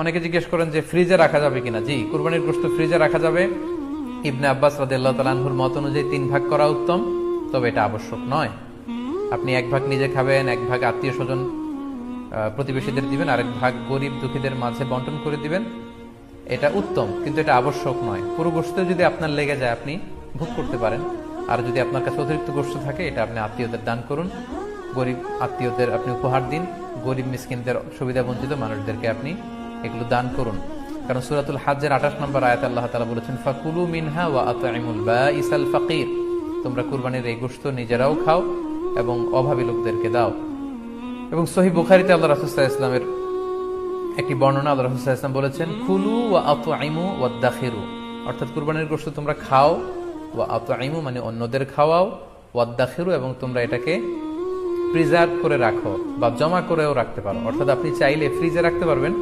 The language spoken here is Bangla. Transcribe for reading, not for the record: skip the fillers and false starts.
অনেকে জিজ্ঞেস করেন যে ফ্রিজে রাখা যাবে কিনা। জি, কুরবানির গোশত ফ্রিজে রাখা যাবে। ইবনে আব্বাস রাদিয়াল্লাহু তাআলা আনহুর মত অনুযায়ী 3 ভাগ করা উত্তম, তবে এটা আবশ্যক নয়। আপনি 1 ভাগ নিজে খাবেন, 1 ভাগ আত্মীয় স্বজন প্রতিবেশীদের দিবেন, আরেক ভাগ গরিব দুঃখীদের মাঝে বন্টন করে দিবেন। এটা উত্তম, কিন্তু এটা আবশ্যক নয়। পুরো গোশত যদি আপনার লেগে যায় আপনি ভোগ করতে পারেন, আর যদি আপনার কাছে অতিরিক্ত গোশত থাকে এটা আপনি আত্মীয়দের দান করুন, গরিব আত্মীয়দের আপনি উপহার দিন, গরিব মিসকিনদের, সুবিধা বঞ্চিত মানুষদেরকে আপনি এগুলো দান করুন। কারণ সূরাতুল হজ্জের 28 নম্বর আয়াতে আল্লাহ তাআলা বলেছেন, ফাকুলু মিনহা ওয়া আত'ইমুল বাঈসাল ফাকির, তোমরা কুরবানির এই গোশত নিজেরাও খাও এবং অভাবী লোকদেরকে দাও। এবং সহিহ বুখারীতে আল্লাহ রাসূল সাল্লাল্লাহু আলাইহি ওয়াসাল্লামের একটি বর্ণনা, আল্লাহ রাসূল সাল্লাল্লাহু আলাইহি ওয়াসাল্লাম বলেছেন, কুলু ওয়া আত'ইমু ওয়াদাখিরু, অর্থাৎ কুরবানির গোশত তোমরা খাও, ওয়া আত'ইমু মানে অন্যদের খাওয়াও, ওয়াদাখিরু এবং তোমরা এটাকে প্রিজার্ভ করে রাখো বা জমা করেও রাখতে পারো। অর্থাৎ আপনি চাইলে ফ্রিজে রাখতে পারবেন,